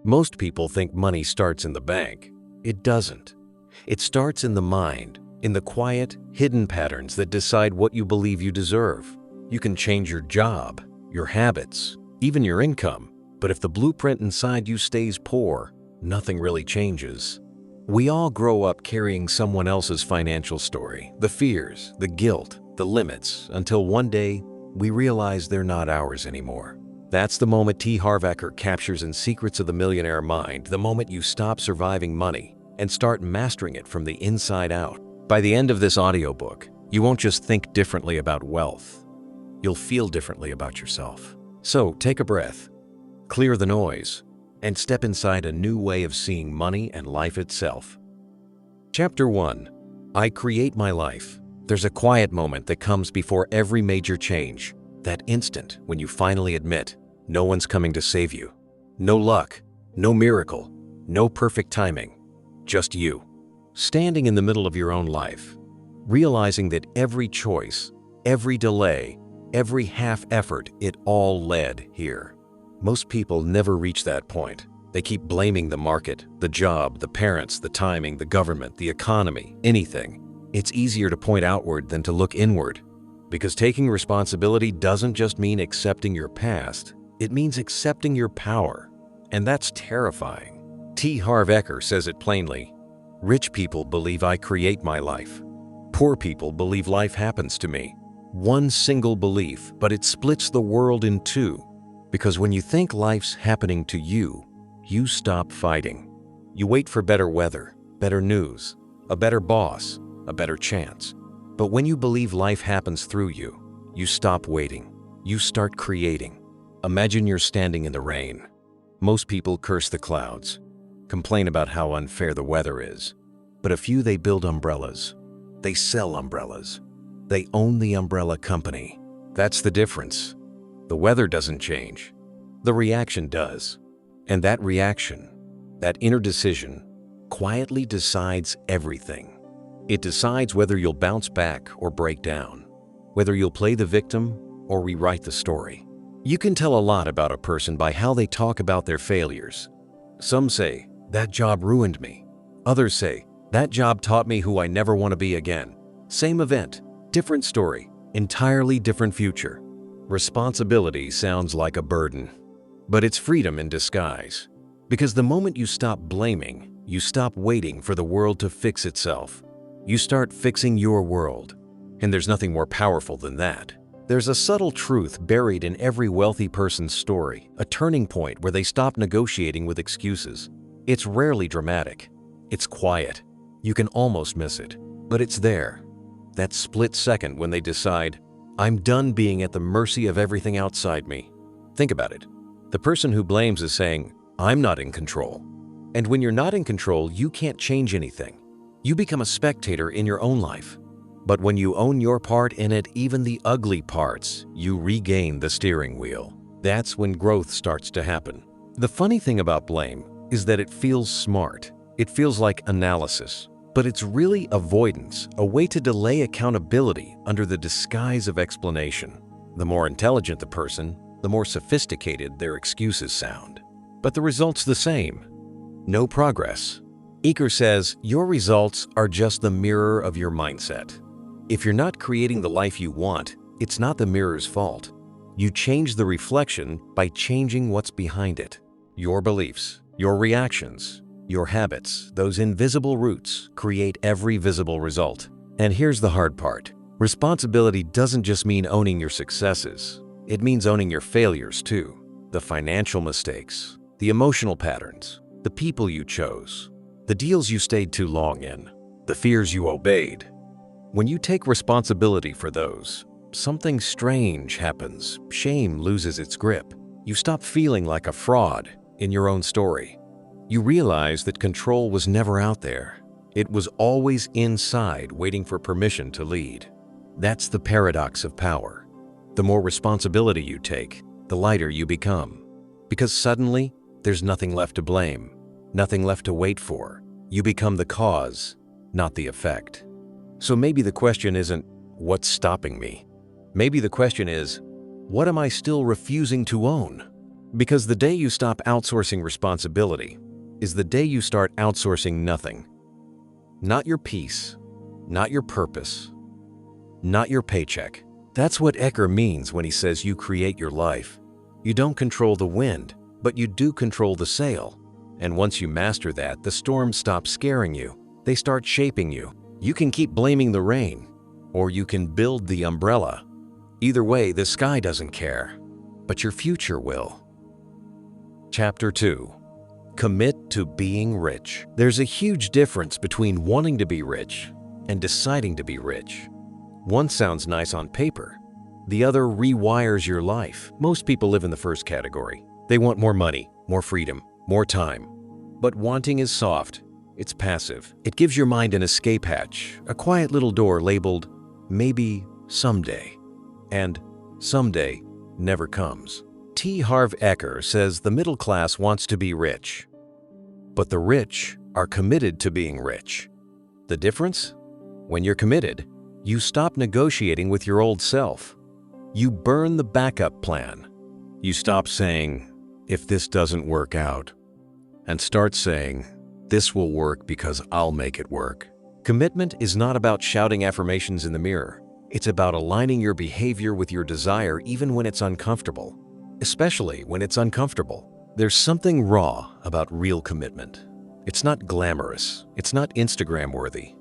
Most people think money starts in the bank. It doesn't. It starts in the mind, in the quiet, hidden patterns that decide what you believe you deserve. You can change your job, your habits, even your income, but if the blueprint inside you stays poor, nothing really changes. We all grow up carrying someone else's financial story, the fears, the guilt, the limits, until one day we realize they're not ours anymore. That's the moment Harv Eker captures in Secrets of the Millionaire Mind, the moment you stop surviving money and start mastering it from the inside out. By the end of this audiobook, you won't just think differently about wealth. You'll feel differently about yourself. So take a breath, clear the noise, and step inside a new way of seeing money and life itself. Chapter 1. I create my life. There's a quiet moment that comes before every major change. That instant when you finally admit no one's coming to save you. No luck, no miracle, no perfect timing. Just you, standing in the middle of your own life, realizing that every choice, every delay, every half effort, it all led here. Most people never reach that point. They keep blaming the market, the job, the parents, the timing, the government, the economy, anything. It's easier to point outward than to look inward. Because taking responsibility doesn't just mean accepting your past, it means accepting your power. And that's terrifying. Harv Eker says it plainly. Rich people believe I create my life. Poor people believe life happens to me. One single belief, but it splits the world in two. Because when you think life's happening to you, you stop fighting. You wait for better weather, better news, a better boss, a better chance. But when you believe life happens through you, you stop waiting. You start creating. Imagine you're standing in the rain. Most people curse the clouds, complain about how unfair the weather is. But a few, they build umbrellas. They sell umbrellas. They own the umbrella company. That's the difference. The weather doesn't change. The reaction does. And that reaction, that inner decision, quietly decides everything. It decides whether you'll bounce back or break down, whether you'll play the victim or rewrite the story. You can tell a lot about a person by how they talk about their failures. Some say, that job ruined me. Others say, that job taught me who I never want to be again. Same event, different story, entirely different future. Responsibility sounds like a burden, but it's freedom in disguise. Because the moment you stop blaming, you stop waiting for the world to fix itself. You start fixing your world. And there's nothing more powerful than that. There's a subtle truth buried in every wealthy person's story, a turning point where they stop negotiating with excuses. It's rarely dramatic. It's quiet. You can almost miss it, but it's there. That split second when they decide, I'm done being at the mercy of everything outside me. Think about it. The person who blames is saying, I'm not in control. And when you're not in control, you can't change anything. You become a spectator in your own life. But when you own your part in it, even the ugly parts, you regain the steering wheel. That's when growth starts to happen. The funny thing about blame is that it feels smart. It feels like analysis. But it's really avoidance, a way to delay accountability under the disguise of explanation. The more intelligent the person, the more sophisticated their excuses sound. But the result's the same. No progress. Eker says, your results are just the mirror of your mindset. If you're not creating the life you want, it's not the mirror's fault. You change the reflection by changing what's behind it. Your beliefs, your reactions, your habits, those invisible roots create every visible result. And here's the hard part. Responsibility doesn't just mean owning your successes. It means owning your failures too. The financial mistakes, the emotional patterns, the people you chose, the deals you stayed too long in, the fears you obeyed. When you take responsibility for those, something strange happens. Shame loses its grip. You stop feeling like a fraud in your own story. You realize that control was never out there. It was always inside, waiting for permission to lead. That's the paradox of power. The more responsibility you take, the lighter you become. Because suddenly, there's nothing left to blame, nothing left to wait for. You become the cause, not the effect. So maybe the question isn't, what's stopping me? Maybe the question is, what am I still refusing to own? Because the day you stop outsourcing responsibility is the day you start outsourcing nothing. Not your peace, not your purpose, not your paycheck. That's what Eker means when he says you create your life. You don't control the wind, but you do control the sail. And once you master that, the storms stop scaring you. They start shaping you. You can keep blaming the rain, or you can build the umbrella. Either way, the sky doesn't care, but your future will. Chapter 2. Commit to being rich. There's a huge difference between wanting to be rich and deciding to be rich. One sounds nice on paper. The other rewires your life. Most people live in the first category. They want more money, more freedom, more time. But wanting is soft. It's passive. It gives your mind an escape hatch, a quiet little door labeled, maybe someday. And someday never comes. Harv Eker says the middle class wants to be rich, but the rich are committed to being rich. The difference? When you're committed, you stop negotiating with your old self. You burn the backup plan. You stop saying, if this doesn't work out, and start saying, this will work because I'll make it work. Commitment is not about shouting affirmations in the mirror. It's about aligning your behavior with your desire even when it's uncomfortable. Especially when it's uncomfortable. There's something raw about real commitment. It's not glamorous. It's not Instagram-worthy.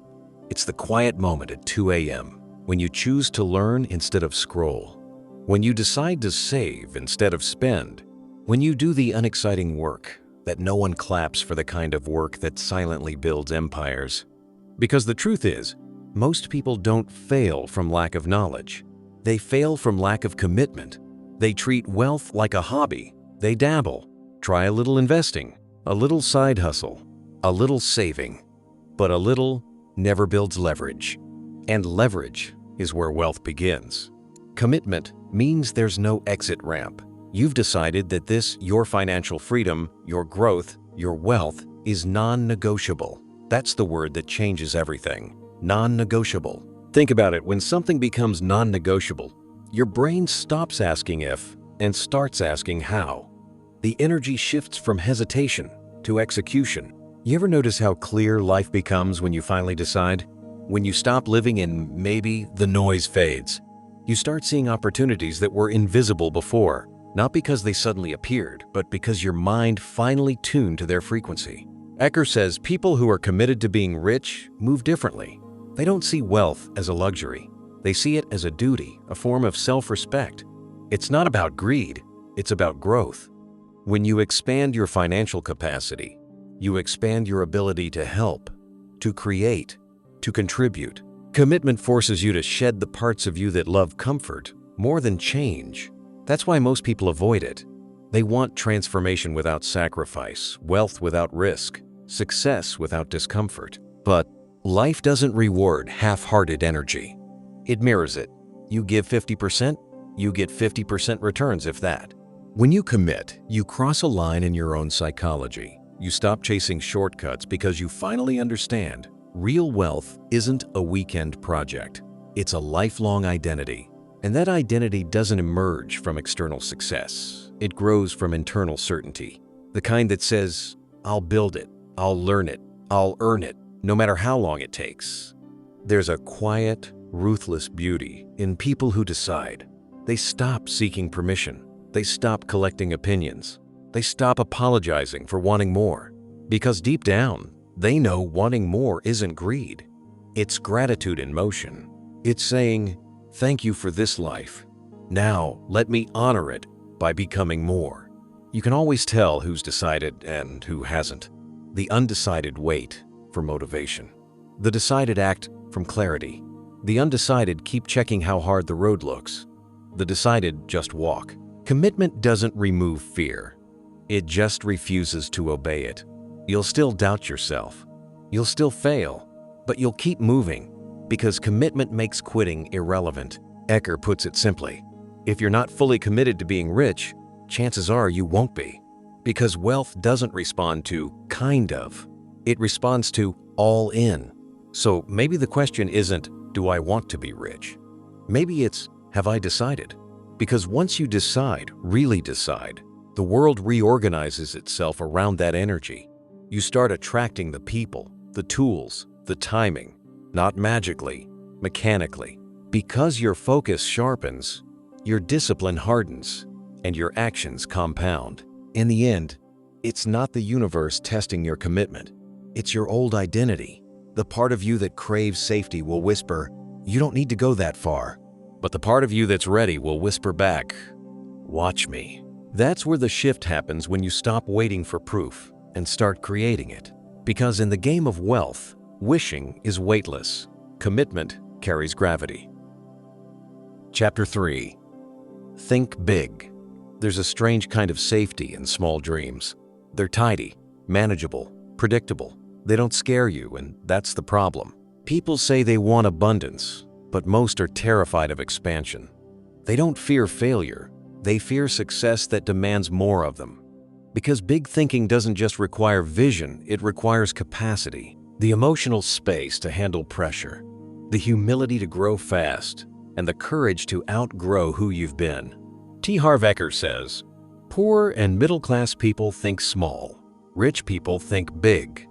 It's the quiet moment at 2 a.m. when you choose to learn instead of scroll. When you decide to save instead of spend. When you do the unexciting work that no one claps for, the kind of work that silently builds empires. Because the truth is, most people don't fail from lack of knowledge. They fail from lack of commitment. They treat wealth like a hobby. They dabble, try a little investing, a little side hustle, a little saving, but a little never builds leverage. And leverage is where wealth begins. Commitment means there's no exit ramp. You've decided that your financial freedom, your growth, your wealth is non-negotiable. That's the word that changes everything. Non-negotiable. Think about it. When something becomes non-negotiable, your brain stops asking if and starts asking how. The energy shifts from hesitation to execution. You ever notice how clear life becomes when you finally decide? When you stop living in maybe, the noise fades. You start seeing opportunities that were invisible before, not because they suddenly appeared, but because your mind finally tuned to their frequency. Eker says people who are committed to being rich move differently. They don't see wealth as a luxury. They see it as a duty, a form of self-respect. It's not about greed, it's about growth. When you expand your financial capacity, you expand your ability to help, to create, to contribute. Commitment forces you to shed the parts of you that love comfort more than change. That's why most people avoid it. They want transformation without sacrifice, wealth without risk, success without discomfort. But life doesn't reward half-hearted energy. It mirrors it. You give 50%, you get 50% returns, if that. When you commit, you cross a line in your own psychology. You stop chasing shortcuts because you finally understand real wealth isn't a weekend project. It's a lifelong identity. And that identity doesn't emerge from external success. It grows from internal certainty. The kind that says, I'll build it, I'll learn it, I'll earn it, no matter how long it takes. There's a quiet, ruthless beauty in people who decide. They stop seeking permission. They stop collecting opinions. They stop apologizing for wanting more. Because deep down, they know wanting more isn't greed. It's gratitude in motion. It's saying, thank you for this life. Now, let me honor it by becoming more. You can always tell who's decided and who hasn't. The undecided wait for motivation. The decided act from clarity. The undecided keep checking how hard the road looks. The decided just walk. Commitment doesn't remove fear. It just refuses to obey it. You'll still doubt yourself. You'll still fail, but you'll keep moving because commitment makes quitting irrelevant. Eker puts it simply, if you're not fully committed to being rich, chances are you won't be. Because wealth doesn't respond to kind of. It responds to all in. So maybe the question isn't, do I want to be rich? Maybe it's, have I decided? Because once you decide, really decide, The world reorganizes itself around that energy. You start attracting the people, the tools, the timing, not magically, mechanically. Because your focus sharpens, your discipline hardens, and your actions compound. In the end, it's not the universe testing your commitment. It's your old identity. The part of you that craves safety will whisper, "You don't need to go that far." But the part of you that's ready will whisper back, "Watch me." That's where the shift happens, when you stop waiting for proof and start creating it. Because in the game of wealth, wishing is weightless. Commitment carries gravity. Chapter 3. Think big. There's a strange kind of safety in small dreams. They're tidy, manageable, predictable. They don't scare you, and that's the problem. People say they want abundance, but most are terrified of expansion. They don't fear failure. They fear success that demands more of them. Because big thinking doesn't just require vision, it requires capacity. The emotional space to handle pressure, the humility to grow fast, and the courage to outgrow who you've been. Harv Eker says, "Poor and middle-class people think small. Rich people think big."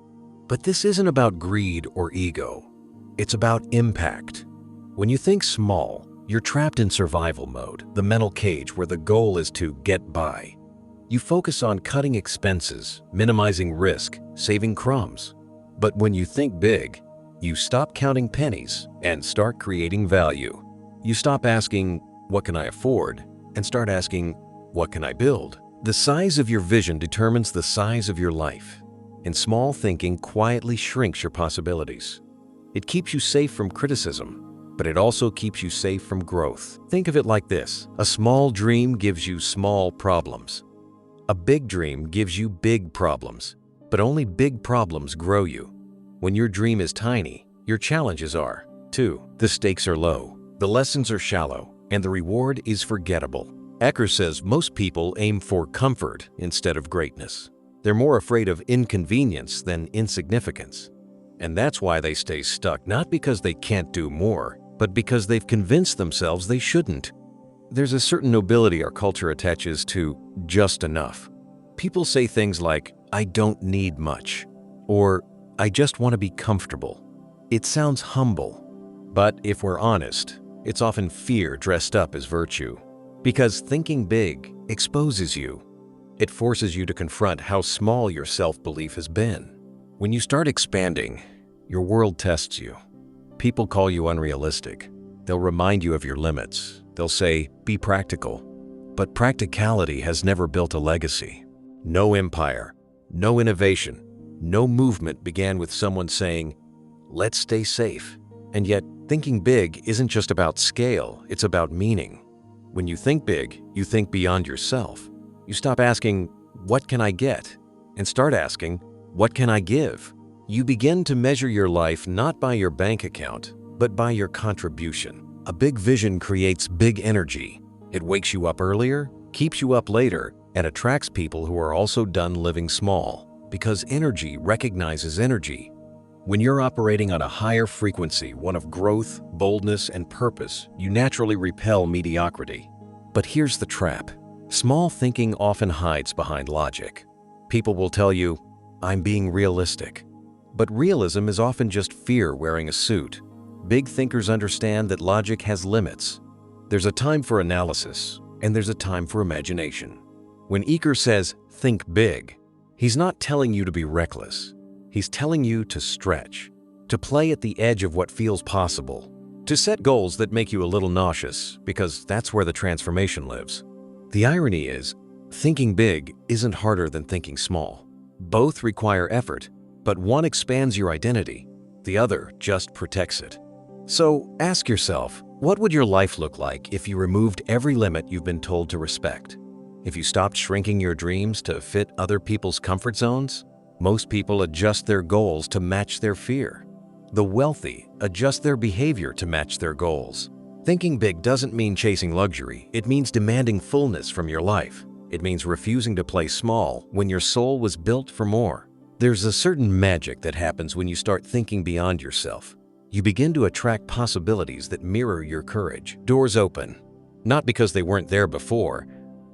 But this isn't about greed or ego. It's about impact. When you think small, you're trapped in survival mode, the mental cage where the goal is to get by. You focus on cutting expenses, minimizing risk, saving crumbs. But when you think big, you stop counting pennies and start creating value. You stop asking, "What can I afford?" and start asking, "What can I build?" The size of your vision determines the size of your life. And small thinking quietly shrinks your possibilities. It keeps you safe from criticism, but it also keeps you safe from growth. Think of it like this: a small dream gives you small problems. A big dream gives you big problems, but only big problems grow you. When your dream is tiny, your challenges are, too. The stakes are low, the lessons are shallow, and the reward is forgettable. Eker says most people aim for comfort instead of greatness. They're more afraid of inconvenience than insignificance. And that's why they stay stuck, not because they can't do more, but because they've convinced themselves they shouldn't. There's a certain nobility our culture attaches to just enough. People say things like, "I don't need much," or "I just want to be comfortable." It sounds humble, but if we're honest, it's often fear dressed up as virtue. Because thinking big exposes you. It forces you to confront how small your self-belief has been. When you start expanding, your world tests you. People call you unrealistic. They'll remind you of your limits. They'll say, "Be practical." But practicality has never built a legacy. No empire, no innovation, no movement began with someone saying, "Let's stay safe." And yet, thinking big isn't just about scale, it's about meaning. When you think big, you think beyond yourself. You stop asking, "What can I get?" and start asking, "What can I give?" You begin to measure your life not by your bank account, but by your contribution. A big vision creates big energy. It wakes you up earlier, keeps you up later, and attracts people who are also done living small. Because energy recognizes energy. When you're operating on a higher frequency, one of growth, boldness, and purpose, you naturally repel mediocrity. But here's the trap. Small thinking often hides behind logic. People will tell you, "I'm being realistic." But realism is often just fear wearing a suit. Big thinkers understand that logic has limits. There's a time for analysis, and there's a time for imagination. When Eker says, "Think big," he's not telling you to be reckless. He's telling you to stretch, to play at the edge of what feels possible, to set goals that make you a little nauseous, because that's where the transformation lives. The irony is, thinking big isn't harder than thinking small. Both require effort, but one expands your identity, the other just protects it. So ask yourself, what would your life look like if you removed every limit you've been told to respect? If you stopped shrinking your dreams to fit other people's comfort zones? Most people adjust their goals to match their fear. The wealthy adjust their behavior to match their goals. Thinking big doesn't mean chasing luxury. It means demanding fullness from your life. It means refusing to play small when your soul was built for more. There's a certain magic that happens when you start thinking beyond yourself. You begin to attract possibilities that mirror your courage. Doors open, not because they weren't there before,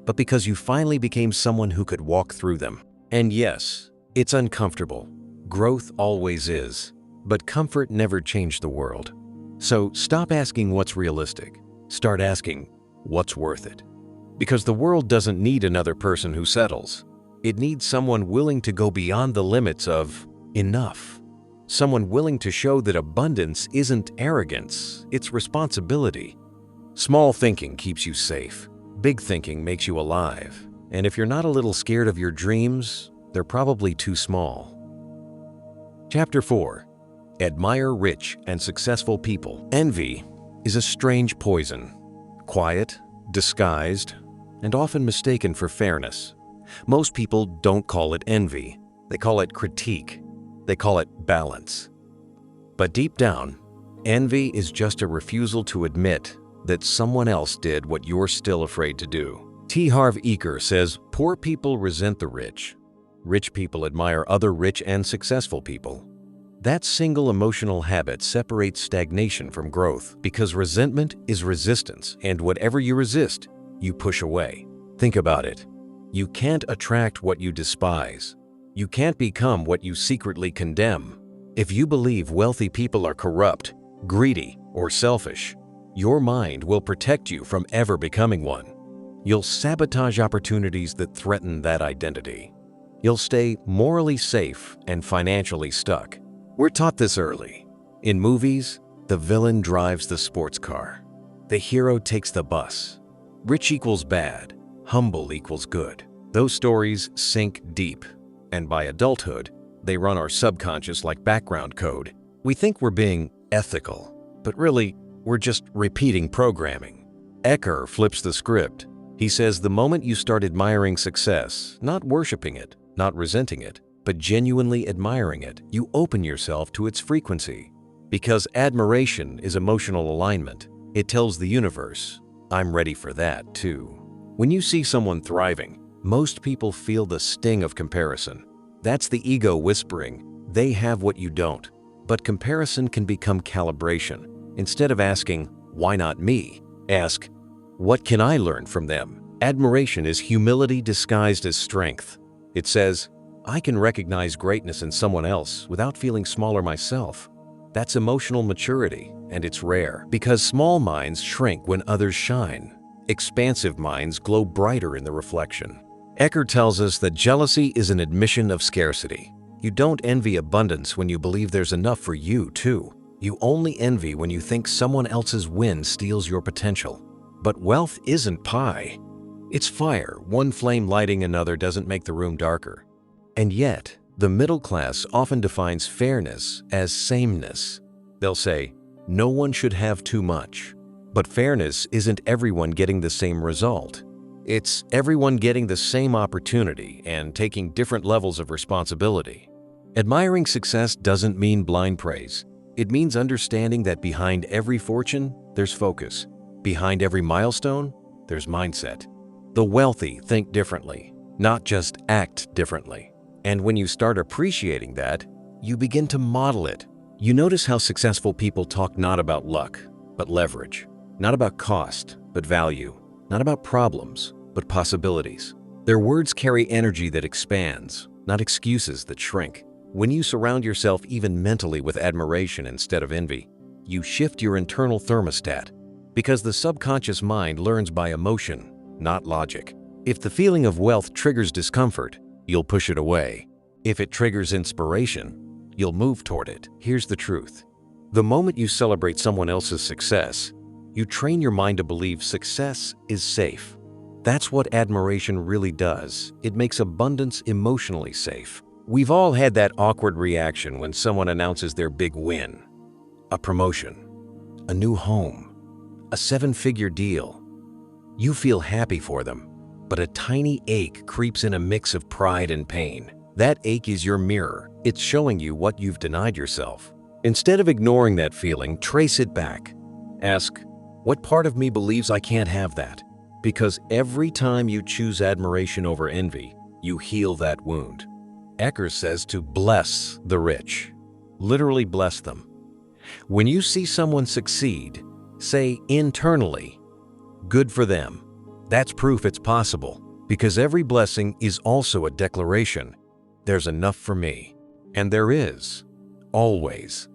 but because you finally became someone who could walk through them. And yes, it's uncomfortable. Growth always is. But comfort never changed the world. So stop asking what's realistic. Start asking what's worth it. Because the world doesn't need another person who settles. It needs someone willing to go beyond the limits of enough. Someone willing to show that abundance isn't arrogance, it's responsibility. Small thinking keeps you safe. Big thinking makes you alive. And if you're not a little scared of your dreams, they're probably too small. Chapter 4. Admire rich and successful people. Envy is a strange poison. Quiet, disguised, and often mistaken for fairness. Most people don't call it envy. They call it critique. They call it balance. But deep down, envy is just a refusal to admit that someone else did what you're still afraid to do. Harv Eker says, poor people resent the rich. Rich people admire other rich and successful people. That single emotional habit separates stagnation from growth because resentment is resistance, and whatever you resist, you push away. Think about it. You can't attract what you despise. You can't become what you secretly condemn. If you believe wealthy people are corrupt, greedy, or selfish, your mind will protect you from ever becoming one. You'll sabotage opportunities that threaten that identity. You'll stay morally safe and financially stuck. We're taught this early. In movies, the villain drives the sports car. The hero takes the bus. Rich equals bad. Humble equals good. Those stories sink deep, and by adulthood, they run our subconscious like background code. We think we're being ethical, but really, we're just repeating programming. Eker flips the script. He says the moment you start admiring success, not worshiping it, not resenting it, but genuinely admiring it, you open yourself to its frequency. Because admiration is emotional alignment. It tells the universe, I'm ready for that too. When you see someone thriving, most people feel the sting of comparison. That's the ego whispering, they have what you don't. But comparison can become calibration. Instead of asking, why not me? Ask, what can I learn from them? Admiration is humility disguised as strength. It says, I can recognize greatness in someone else without feeling smaller myself. That's emotional maturity, and it's rare because small minds shrink when others shine. Expansive minds glow brighter in the reflection. Eker tells us that jealousy is an admission of scarcity. You don't envy abundance when you believe there's enough for you too. You only envy when you think someone else's win steals your potential. But wealth isn't pie. It's fire. One flame lighting another doesn't make the room darker. And yet, the middle class often defines fairness as sameness. They'll say, no one should have too much. But fairness isn't everyone getting the same result. It's everyone getting the same opportunity and taking different levels of responsibility. Admiring success doesn't mean blind praise. It means understanding that behind every fortune, there's focus. Behind every milestone, there's mindset. The wealthy think differently, not just act differently. And when you start appreciating that, you begin to model it. You notice how successful people talk not about luck, but leverage. Not about cost, but value. Not about problems, but possibilities. Their words carry energy that expands, not excuses that shrink. When you surround yourself even mentally with admiration instead of envy, you shift your internal thermostat. Because the subconscious mind learns by emotion, not logic. If the feeling of wealth triggers discomfort, you'll push it away. If it triggers inspiration, you'll move toward it. Here's the truth. The moment you celebrate someone else's success, you train your mind to believe success is safe. That's what admiration really does. It makes abundance emotionally safe. We've all had that awkward reaction when someone announces their big win. A promotion, a new home, a 7-figure deal. You feel happy for them, but a tiny ache creeps in a mix of pride and pain. That ache is your mirror. It's showing you what you've denied yourself. Instead of ignoring that feeling, trace it back. Ask, what part of me believes I can't have that? Because every time you choose admiration over envy, you heal that wound. Eker says to bless the rich. Literally bless them. When you see someone succeed, say internally, good for them. That's proof it's possible, because every blessing is also a declaration. There's enough for me. And there is. Always.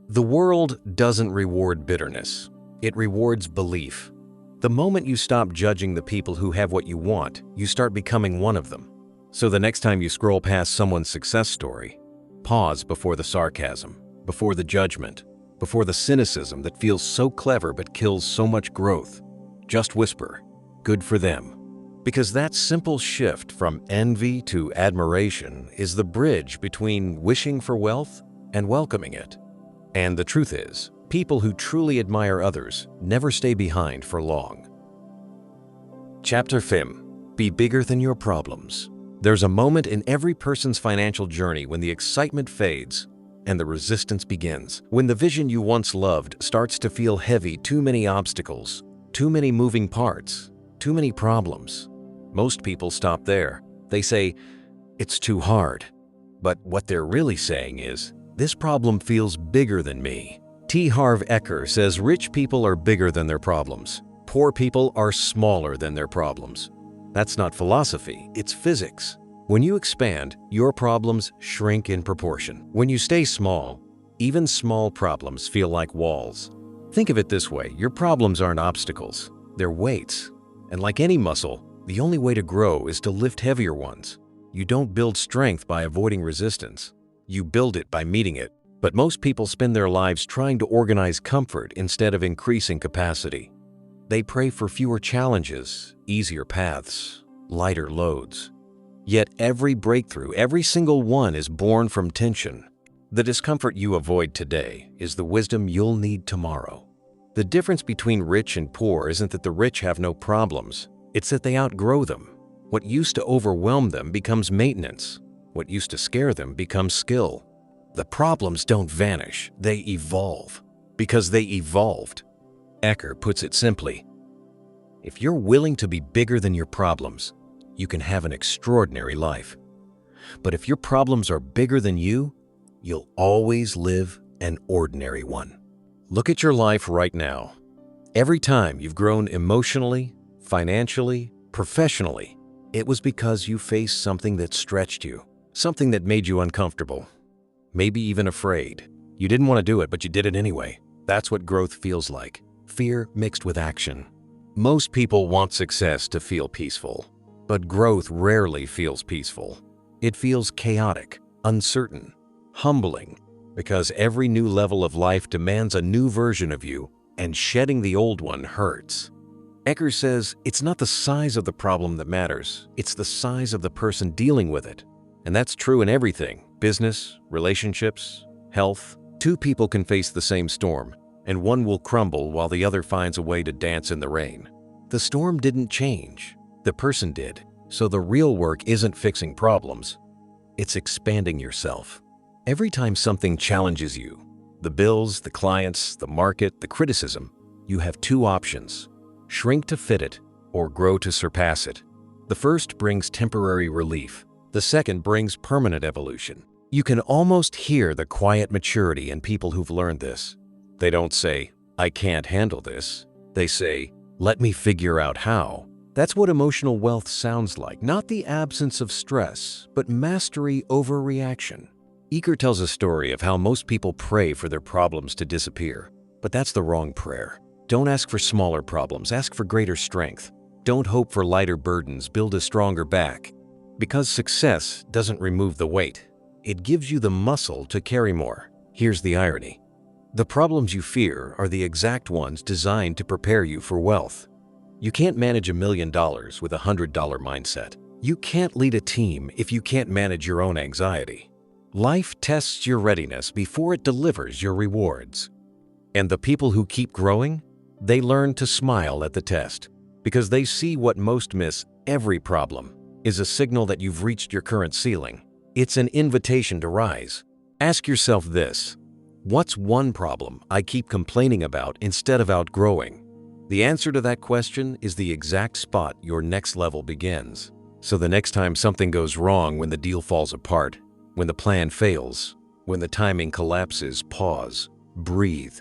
The world doesn't reward bitterness. It rewards belief. The moment you stop judging the people who have what you want, you start becoming one of them. So the next time you scroll past someone's success story, pause before the sarcasm, before the judgment, before the cynicism that feels so clever but kills so much growth. Just whisper, "Good for them." Because that simple shift from envy to admiration is the bridge between wishing for wealth and welcoming it. And the truth is, people who truly admire others never stay behind for long. Chapter 5. Be bigger than your problems. There's a moment in every person's financial journey when the excitement fades and the resistance begins. When the vision you once loved starts to feel heavy, too many obstacles, too many moving parts, too many problems. Most people stop there. They say, "It's too hard." But what they're really saying is, "This problem feels bigger than me." Harv Eker says rich people are bigger than their problems. Poor people are smaller than their problems. That's not philosophy, it's physics. When you expand, your problems shrink in proportion. When you stay small, even small problems feel like walls. Think of it this way, your problems aren't obstacles, they're weights. And like any muscle, the only way to grow is to lift heavier ones. You don't build strength by avoiding resistance. You build it by meeting it. But most people spend their lives trying to organize comfort instead of increasing capacity. They pray for fewer challenges, easier paths, lighter loads. Yet every breakthrough, every single one, is born from tension. The discomfort you avoid today is the wisdom you'll need tomorrow. The difference between rich and poor isn't that the rich have no problems. It's that they outgrow them. What used to overwhelm them becomes maintenance. What used to scare them becomes skill. The problems don't vanish, they evolve. Because they evolved. Eker puts it simply, if you're willing to be bigger than your problems, you can have an extraordinary life. But if your problems are bigger than you, you'll always live an ordinary one. Look at your life right now. Every time you've grown emotionally, financially, professionally, it was because you faced something that stretched you, something that made you uncomfortable, maybe even afraid. You didn't want to do it, but you did it anyway. That's what growth feels like, fear mixed with action. Most people want success to feel peaceful, but growth rarely feels peaceful. It feels chaotic, uncertain, humbling, because every new level of life demands a new version of you, and shedding the old one hurts. Eker says it's not the size of the problem that matters, it's the size of the person dealing with it. And that's true in everything: business, relationships, health. Two people can face the same storm, and one will crumble while the other finds a way to dance in the rain. The storm didn't change, the person did. So the real work isn't fixing problems, it's expanding yourself. Every time something challenges you, the bills, the clients, the market, the criticism, you have two options: shrink to fit it or grow to surpass it. The first brings temporary relief. The second brings permanent evolution. You can almost hear the quiet maturity in people who've learned this. They don't say, "I can't handle this." They say, "Let me figure out how." That's what emotional wealth sounds like, not the absence of stress, but mastery over reaction. Eker tells a story of how most people pray for their problems to disappear. But that's the wrong prayer. Don't ask for smaller problems, ask for greater strength. Don't hope for lighter burdens, build a stronger back. Because success doesn't remove the weight, it gives you the muscle to carry more. Here's the irony. The problems you fear are the exact ones designed to prepare you for wealth. You can't manage $1 million with a $100 mindset. You can't lead a team if you can't manage your own anxiety. Life tests your readiness before it delivers your rewards. And the people who keep growing, they learn to smile at the test because they see what most miss. Every problem is a signal that you've reached your current ceiling. It's an invitation to rise. Ask yourself this: what's one problem I keep complaining about instead of outgrowing? The answer to that question is the exact spot your next level begins. So the next time something goes wrong, when the deal falls apart, when the plan fails, when the timing collapses, pause, breathe.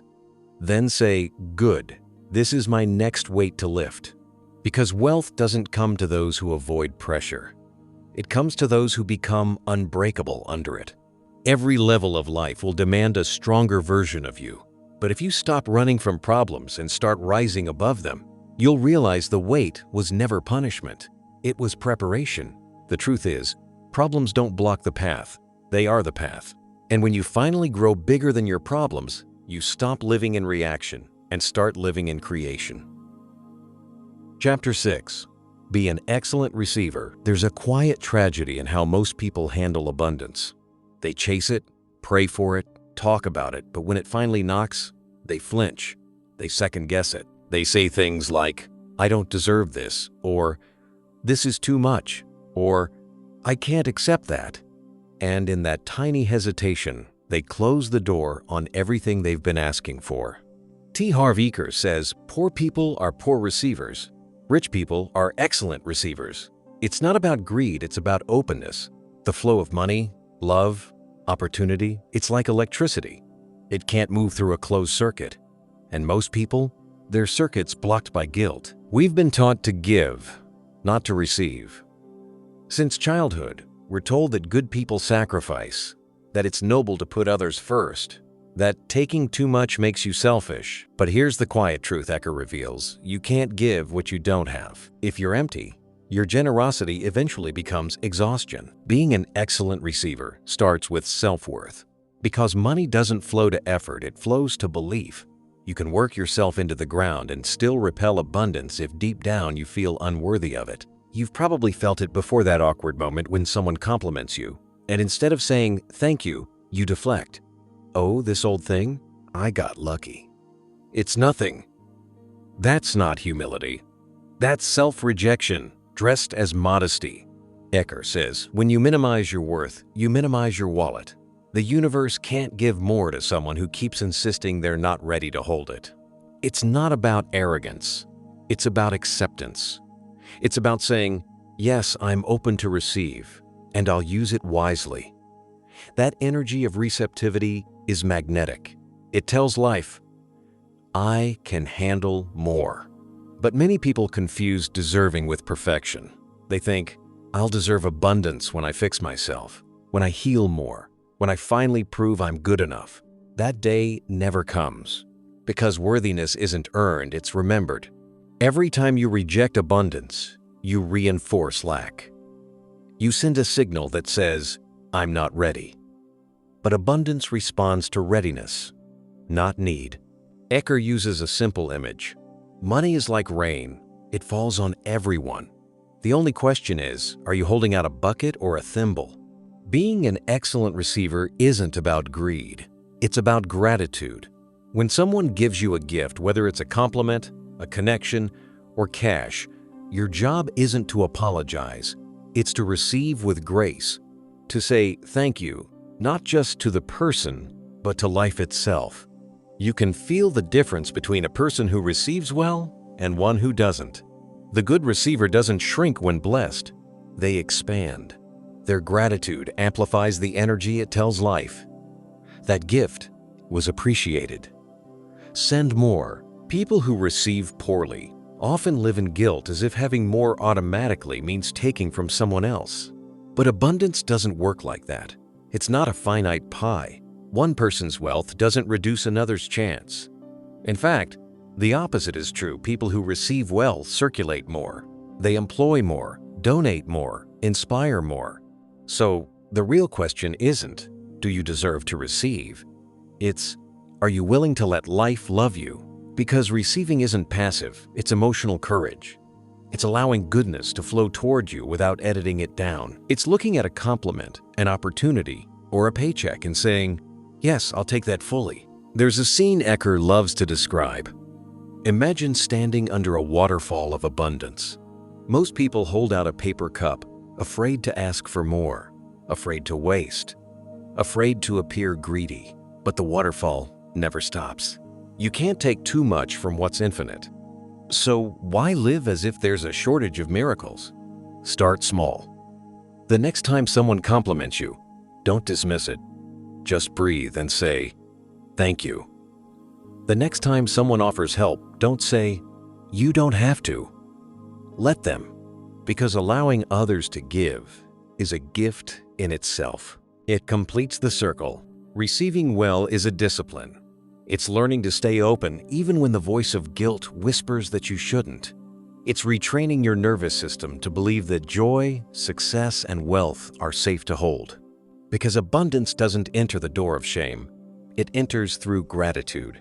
Then say, "Good, this is my next weight to lift." Because wealth doesn't come to those who avoid pressure. It comes to those who become unbreakable under it. Every level of life will demand a stronger version of you. But if you stop running from problems and start rising above them, you'll realize the wait was never punishment. It was preparation. The truth is, problems don't block the path. They are the path. And when you finally grow bigger than your problems, you stop living in reaction and start living in creation. Chapter 6. Be an excellent receiver. There's a quiet tragedy in how most people handle abundance. They chase it, pray for it, talk about it, but when it finally knocks, they flinch. They second-guess it. They say things like, "I don't deserve this," or "This is too much," or "I can't accept that." And in that tiny hesitation, they close the door on everything they've been asking for. Harv Eker says, "Poor people are poor receivers. Rich people are excellent receivers." It's not about greed, it's about openness. The flow of money, love, opportunity, it's like electricity. It can't move through a closed circuit. And most people, their circuit's blocked by guilt. We've been taught to give, not to receive. Since childhood, we're told that good people sacrifice, that it's noble to put others first, that taking too much makes you selfish. But here's the quiet truth Eker reveals: you can't give what you don't have. If you're empty, your generosity eventually becomes exhaustion. Being an excellent receiver starts with self-worth. Because money doesn't flow to effort, it flows to belief. You can work yourself into the ground and still repel abundance if deep down you feel unworthy of it. You've probably felt it before, that awkward moment when someone compliments you, and instead of saying thank you, you deflect. "Oh, this old thing? I got lucky. It's nothing." That's not humility. That's self-rejection, dressed as modesty. Eker says, when you minimize your worth, you minimize your wallet. The universe can't give more to someone who keeps insisting they're not ready to hold it. It's not about arrogance. It's about acceptance. It's about saying, "Yes, I'm open to receive, and I'll use it wisely." That energy of receptivity is magnetic. It tells life, "I can handle more." But many people confuse deserving with perfection. They think, "I'll deserve abundance when I fix myself, when I heal more, when I finally prove I'm good enough." That day never comes. Because worthiness isn't earned, it's remembered. Every time you reject abundance, you reinforce lack. You send a signal that says, "I'm not ready." But abundance responds to readiness, not need. Eker uses a simple image. Money is like rain. It falls on everyone. The only question is, are you holding out a bucket or a thimble? Being an excellent receiver isn't about greed. It's about gratitude. When someone gives you a gift, whether it's a compliment, a connection, or cash, your job isn't to apologize. It's to receive with grace, to say thank you, not just to the person, but to life itself. You can feel the difference between a person who receives well and one who doesn't. The good receiver doesn't shrink when blessed. They expand. Their gratitude amplifies the energy it tells life. That gift was appreciated. Send more. People who receive poorly often live in guilt, as if having more automatically means taking from someone else. But abundance doesn't work like that. It's not a finite pie. One person's wealth doesn't reduce another's chance. In fact, the opposite is true. People who receive well circulate more. They employ more, donate more, inspire more. So the real question isn't, do you deserve to receive? It's, are you willing to let life love you? Because receiving isn't passive, it's emotional courage. It's allowing goodness to flow toward you without editing it down. It's looking at a compliment, an opportunity, or a paycheck and saying, "Yes, I'll take that fully." There's a scene Eker loves to describe. Imagine standing under a waterfall of abundance. Most people hold out a paper cup, afraid to ask for more, afraid to waste, afraid to appear greedy. But the waterfall never stops. You can't take too much from what's infinite. So why live as if there's a shortage of miracles? Start small. The next time someone compliments you, don't dismiss it. Just breathe and say, "Thank you." The next time someone offers help, don't say, "You don't have to." Let them, because allowing others to give is a gift in itself. It completes the circle. Receiving well is a discipline. It's learning to stay open even when the voice of guilt whispers that you shouldn't. It's retraining your nervous system to believe that joy, success, and wealth are safe to hold. Because abundance doesn't enter the door of shame. It enters through gratitude.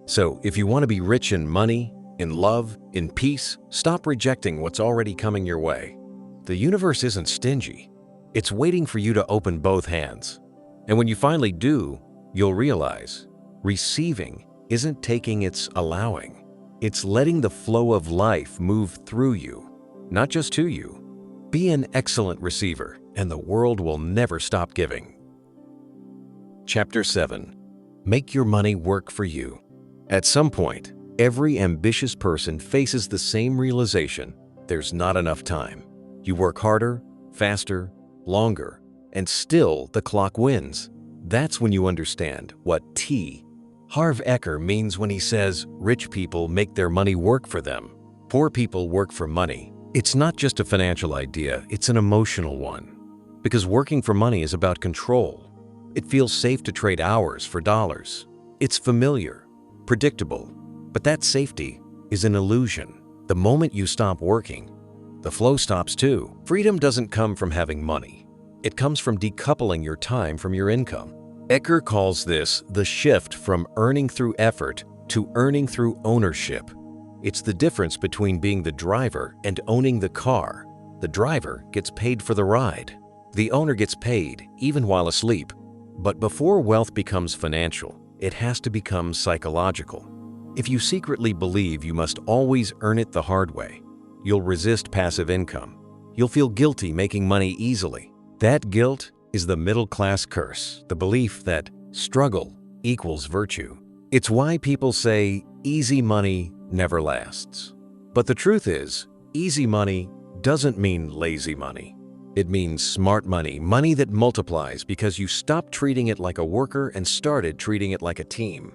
So, if you want to be rich in money, in love, in peace, stop rejecting what's already coming your way. The universe isn't stingy. It's waiting for you to open both hands. And when you finally do, you'll realize receiving isn't taking, it's allowing. It's letting the flow of life move through you, not just to you. Be an excellent receiver, and the world will never stop giving. Chapter 7. Make your money work for you. At some point, every ambitious person faces the same realization: there's not enough time. You work harder, faster, longer, and still the clock wins. That's when you understand what Harv Eker means when he says rich people make their money work for them. Poor people work for money. It's not just a financial idea, it's an emotional one. Because working for money is about control. It feels safe to trade hours for dollars. It's familiar, predictable, but that safety is an illusion. The moment you stop working, the flow stops too. Freedom doesn't come from having money. It comes from decoupling your time from your income. Eker calls this the shift from earning through effort to earning through ownership. It's the difference between being the driver and owning the car. The driver gets paid for the ride. The owner gets paid even while asleep. But before wealth becomes financial, it has to become psychological. If you secretly believe you must always earn it the hard way, you'll resist passive income. You'll feel guilty making money easily. That guilt is the middle-class curse, the belief that struggle equals virtue. It's why people say easy money never lasts. But the truth is, easy money doesn't mean lazy money. It means smart money, money that multiplies because you stopped treating it like a worker and started treating it like a team.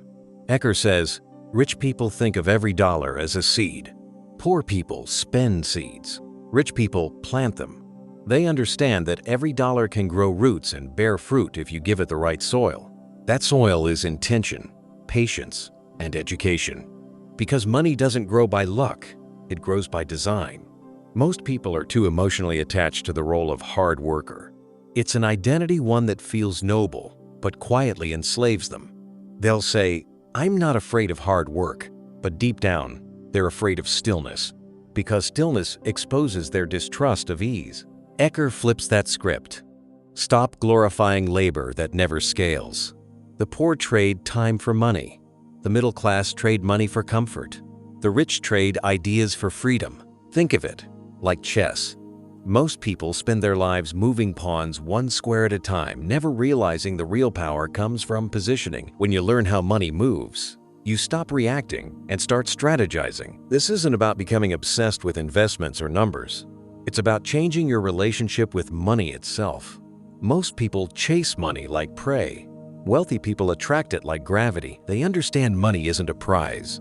Eker says, rich people think of every dollar as a seed. Poor people spend seeds. Rich people plant them. They understand that every dollar can grow roots and bear fruit if you give it the right soil. That soil is intention, patience, and education. Because money doesn't grow by luck, it grows by design. Most people are too emotionally attached to the role of hard worker. It's an identity, one that feels noble, but quietly enslaves them. They'll say, I'm not afraid of hard work, but deep down, they're afraid of stillness, because stillness exposes their distrust of ease. Eker flips that script. Stop glorifying labor that never scales. The poor trade time for money. The middle class trade money for comfort. The rich trade ideas for freedom. Think of it like chess. Most people spend their lives moving pawns one square at a time, never realizing the real power comes from positioning. When you learn how money moves, you stop reacting and start strategizing. This isn't about becoming obsessed with investments or numbers. It's about changing your relationship with money itself. Most people chase money like prey. Wealthy people attract it like gravity. They understand money isn't a prize.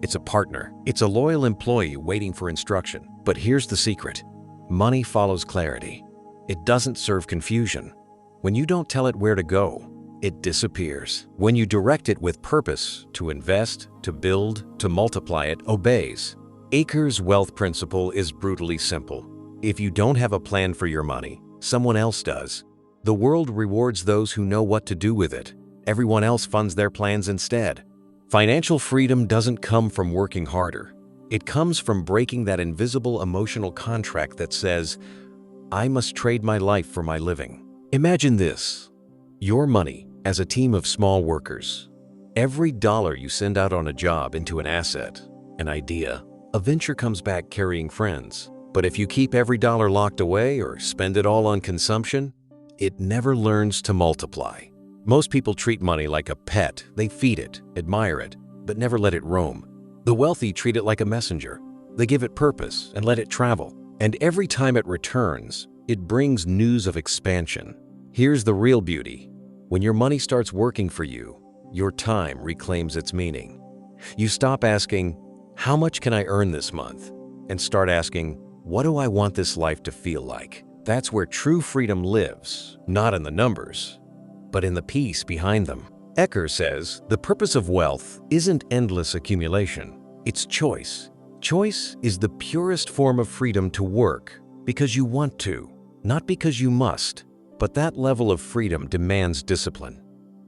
It's a partner. It's a loyal employee waiting for instruction. But here's the secret. Money follows clarity. It doesn't serve confusion. When you don't tell it where to go, it disappears. When you direct it with purpose, to invest, to build, to multiply, it obeys. Eker's wealth principle is brutally simple. If you don't have a plan for your money, someone else does. The world rewards those who know what to do with it. Everyone else funds their plans instead. Financial freedom doesn't come from working harder. It comes from breaking that invisible emotional contract that says, I must trade my life for my living. Imagine this: your money as a team of small workers. Every dollar you send out on a job into an asset, an idea, a venture comes back carrying friends. But if you keep every dollar locked away or spend it all on consumption, it never learns to multiply. Most people treat money like a pet. They feed it, admire it, but never let it roam. The wealthy treat it like a messenger. They give it purpose and let it travel. And every time it returns, it brings news of expansion. Here's the real beauty. When your money starts working for you, your time reclaims its meaning. You stop asking, how much can I earn this month? And start asking, What do I want this life to feel like? That's where true freedom lives, not in the numbers, but in the peace behind them. Eker says, the purpose of wealth isn't endless accumulation, it's choice. Choice is the purest form of freedom to work because you want to, not because you must. But that level of freedom demands discipline.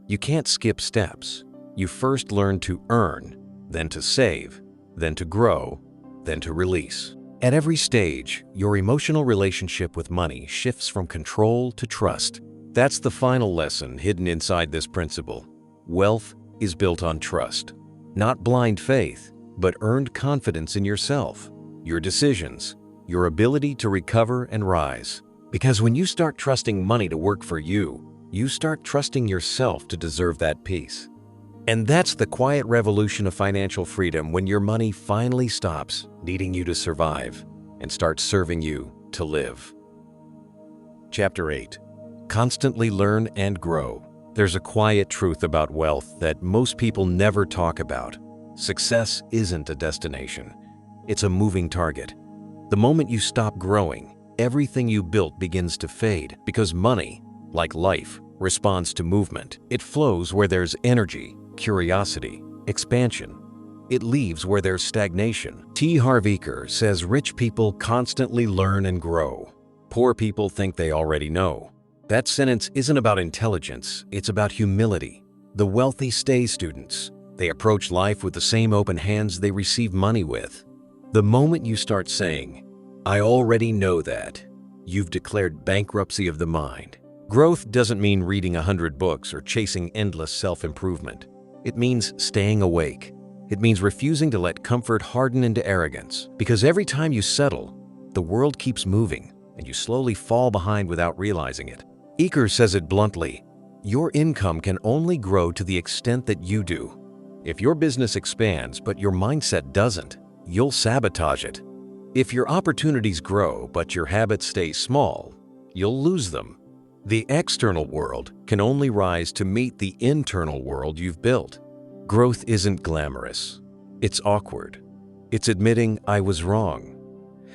You can't skip steps. You first learn to earn, then to save, then to grow, then to release. At every stage, your emotional relationship with money shifts from control to trust. That's the final lesson hidden inside this principle. Wealth is built on trust. Not blind faith, but earned confidence in yourself, your decisions, your ability to recover and rise. Because when you start trusting money to work for you, you start trusting yourself to deserve that peace. And that's the quiet revolution of financial freedom, when your money finally stops needing you to survive and starts serving you to live. Chapter 8. Constantly learn and grow. There's a quiet truth about wealth that most people never talk about. Success isn't a destination. It's a moving target. The moment you stop growing, everything you built begins to fade, because money, like life, responds to movement. It flows where there's energy, curiosity, expansion. It leaves where there's stagnation. Harv Eker says rich people constantly learn and grow. Poor people think they already know. That sentence isn't about intelligence, it's about humility. The wealthy stay students. They approach life with the same open hands they receive money with. The moment you start saying, I already know that, you've declared bankruptcy of the mind. Growth doesn't mean reading 100 books or chasing endless self-improvement. It means staying awake. It means refusing to let comfort harden into arrogance. Because every time you settle, the world keeps moving and you slowly fall behind without realizing it. Eker says it bluntly, your income can only grow to the extent that you do. If your business expands but your mindset doesn't, you'll sabotage it. If your opportunities grow but your habits stay small, you'll lose them. The external world can only rise to meet the internal world you've built. Growth isn't glamorous. It's awkward. It's admitting I was wrong.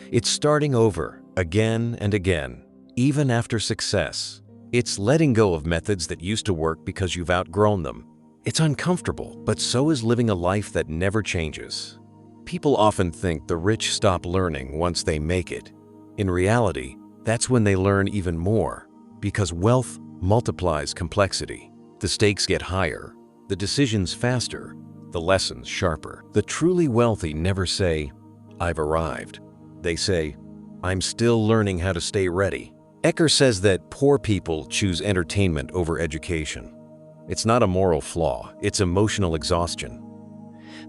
It's starting over again and again, even after success. It's letting go of methods that used to work because you've outgrown them. It's uncomfortable, but so is living a life that never changes. People often think the rich stop learning once they make it. In reality, that's when they learn even more, because wealth multiplies complexity. The stakes get higher, the decisions faster, the lessons sharper. The truly wealthy never say, I've arrived. They say, I'm still learning how to stay ready. Eker says that poor people choose entertainment over education. It's not a moral flaw, it's emotional exhaustion.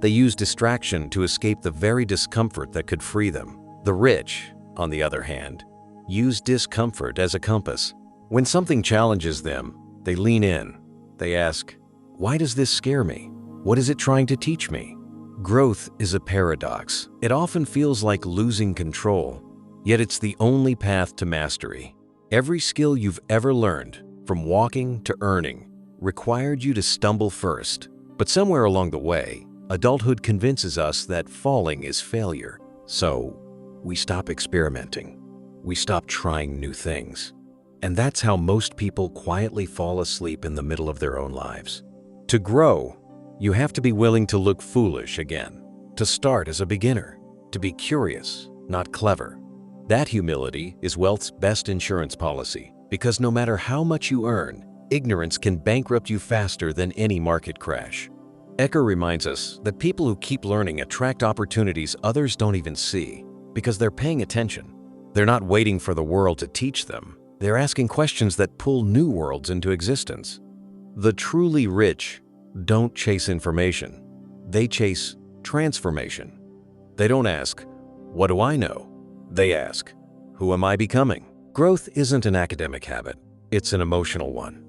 They use distraction to escape the very discomfort that could free them. The rich, on the other hand, use discomfort as a compass. When something challenges them, they lean in. They ask, why does this scare me? What is it trying to teach me? Growth is a paradox. It often feels like losing control, yet it's the only path to mastery. Every skill you've ever learned, from walking to earning, required you to stumble first. But somewhere along the way, adulthood convinces us that falling is failure. So, we stop experimenting. We stop trying new things. And that's how most people quietly fall asleep in the middle of their own lives. To grow, you have to be willing to look foolish again, to start as a beginner, to be curious, not clever. That humility is wealth's best insurance policy, because no matter how much you earn, ignorance can bankrupt you faster than any market crash. Eker reminds us that people who keep learning attract opportunities others don't even see, because they're paying attention. They're not waiting for the world to teach them. They're asking questions that pull new worlds into existence. The truly rich don't chase information. They chase transformation. They don't ask, what do I know? They ask, who am I becoming? Growth isn't an academic habit. It's an emotional one.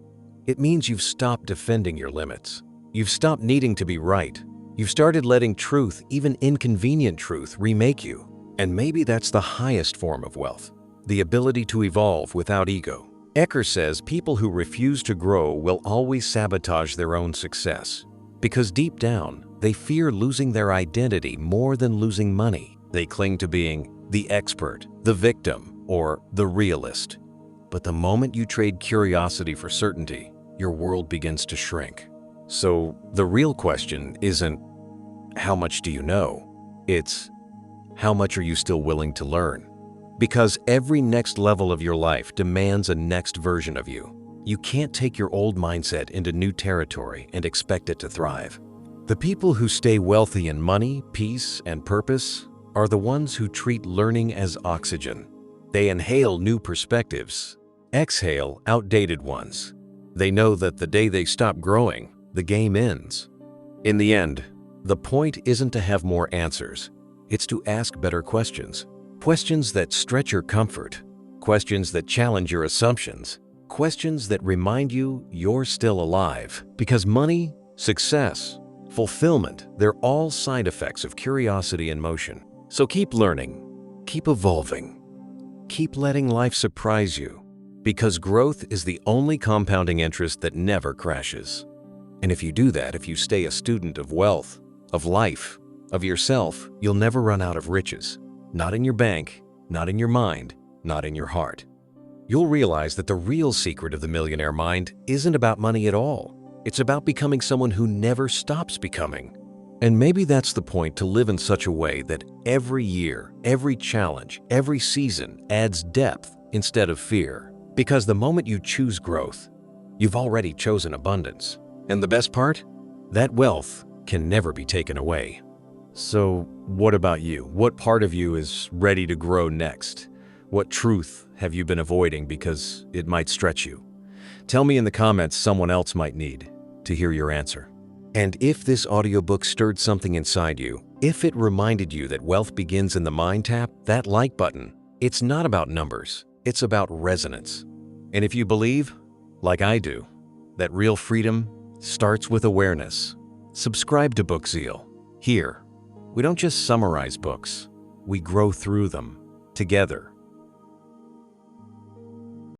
It means you've stopped defending your limits. You've stopped needing to be right. You've started letting truth, even inconvenient truth, remake you. And maybe that's the highest form of wealth, the ability to evolve without ego. Eker says people who refuse to grow will always sabotage their own success, because deep down, they fear losing their identity more than losing money. They cling to being the expert, the victim, or the realist. But the moment you trade curiosity for certainty, your world begins to shrink. So the real question isn't, how much do you know? It's, how much are you still willing to learn? Because every next level of your life demands a next version of you. You can't take your old mindset into new territory and expect it to thrive. The people who stay wealthy in money, peace, and purpose are the ones who treat learning as oxygen. They inhale new perspectives, exhale outdated ones. They know that the day they stop growing, the game ends. In the end, the point isn't to have more answers. It's to ask better questions. Questions that stretch your comfort. Questions that challenge your assumptions. Questions that remind you you're still alive. Because money, success, fulfillment, they're all side effects of curiosity and motion. So keep learning, keep evolving, keep letting life surprise you. Because growth is the only compounding interest that never crashes. And if you do that, if you stay a student of wealth, of life, of yourself, you'll never run out of riches. Not in your bank, not in your mind, not in your heart. You'll realize that the real secret of the millionaire mind isn't about money at all. It's about becoming someone who never stops becoming. And maybe that's the point, to live in such a way that every year, every challenge, every season adds depth instead of fear. Because the moment you choose growth, you've already chosen abundance. And the best part? That wealth can never be taken away. So what about you? What part of you is ready to grow next? What truth have you been avoiding because it might stretch you? Tell me in the comments. Someone else might need to hear your answer. And if this audiobook stirred something inside you, if it reminded you that wealth begins in the mind, tap that like button. It's not about numbers, it's about resonance. And if you believe, like I do, that real freedom starts with awareness, subscribe to Book Zeal. Here, we don't just summarize books, we grow through them together.